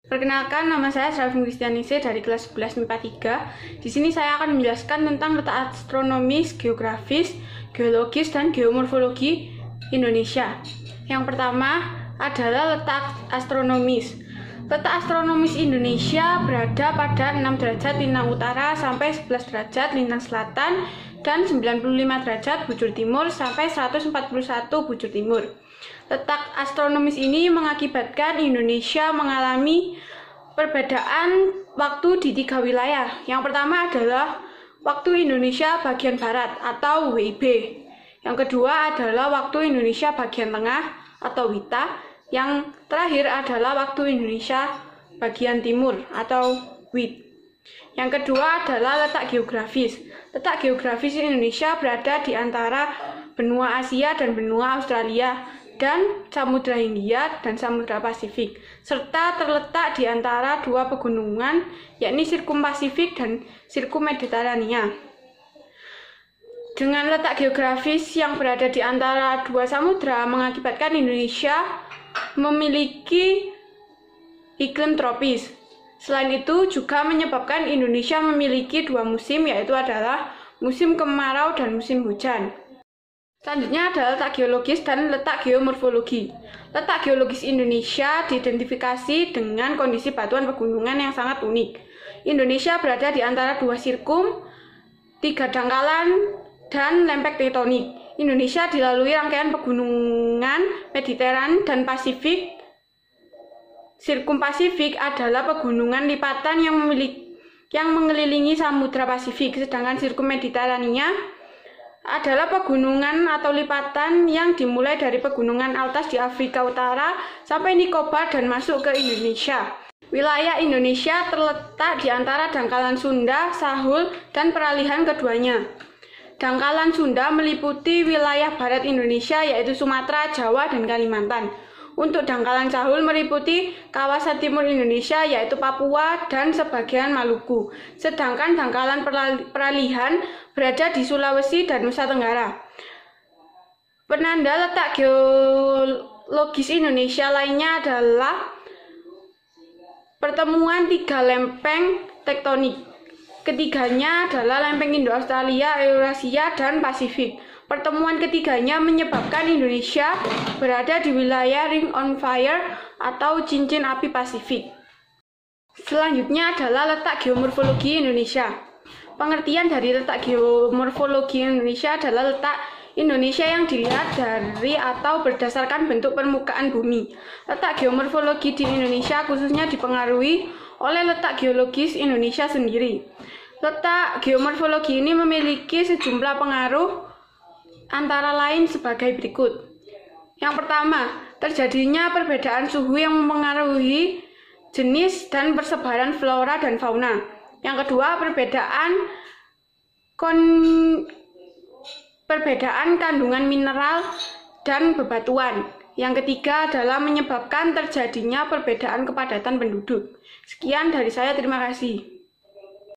Perkenalkan, nama saya Srafin Kristianise dari kelas 11 MIPA 3. Di sini saya akan menjelaskan tentang letak astronomis, geografis, geologis, dan geomorfologi Indonesia. Yang pertama adalah letak astronomis. Letak astronomis Indonesia berada pada 6 derajat lintang utara sampai 11 derajat lintang selatan dan 95 derajat bujur timur sampai 141 bujur timur. Letak astronomis ini mengakibatkan Indonesia mengalami perbedaan waktu di 3 wilayah. Yang pertama adalah waktu Indonesia bagian barat atau WIB. Yang kedua adalah waktu Indonesia bagian tengah atau WITA. Yang terakhir adalah waktu Indonesia bagian timur atau WIT. Yang kedua adalah letak geografis. Letak geografis Indonesia berada di antara benua Asia dan benua Australia dan Samudra Hindia dan Samudra Pasifik, serta terletak di antara dua pegunungan, yakni Sirkum Pasifik dan Sirkum Mediterania. Dengan letak geografis yang berada di antara dua samudra mengakibatkan Indonesia memiliki iklim tropis. Selain itu juga menyebabkan Indonesia memiliki dua musim, yaitu adalah musim kemarau dan musim hujan. Selanjutnya adalah letak geologis dan letak geomorfologi. Letak geologis Indonesia diidentifikasi dengan kondisi batuan pegunungan yang sangat unik. Indonesia berada di antara dua sirkum, 3 dangkalan, dan lempeng tektonik. Indonesia dilalui rangkaian pegunungan Mediteran dan Pasifik. Sirkum Pasifik adalah pegunungan lipatan yang mengelilingi Samudra Pasifik, sedangkan Sirkum Mediterania adalah pegunungan atau lipatan yang dimulai dari pegunungan Altas di Afrika Utara sampai Nicobar dan masuk ke Indonesia. Wilayah Indonesia terletak di antara dangkalan Sunda, Sahul, dan peralihan keduanya. Dangkalan Sunda meliputi wilayah barat Indonesia yaitu Sumatera, Jawa, dan Kalimantan. Untuk dangkalan Sahul meliputi kawasan timur Indonesia yaitu Papua dan sebagian Maluku. Sedangkan dangkalan peralihan berada di Sulawesi dan Nusa Tenggara. Penanda letak geologis Indonesia lainnya adalah pertemuan 3 lempeng tektonik. Ketiganya adalah lempeng Indo-Australia, Eurasia, dan Pasifik. Pertemuan ketiganya menyebabkan Indonesia berada di wilayah Ring of Fire atau cincin api Pasifik. Selanjutnya adalah letak geomorfologi Indonesia. Pengertian dari letak geomorfologi Indonesia adalah letak Indonesia yang dilihat dari atau berdasarkan bentuk permukaan bumi. Letak geomorfologi di Indonesia khususnya dipengaruhi oleh letak geologis Indonesia sendiri. Letak geomorfologi ini memiliki sejumlah pengaruh antara lain sebagai berikut. Yang pertama, terjadinya perbedaan suhu yang mempengaruhi jenis dan persebaran flora dan fauna. Yang kedua, perbedaan kandungan mineral dan bebatuan. Yang ketiga adalah menyebabkan terjadinya perbedaan kepadatan penduduk. Sekian dari saya, terima kasih.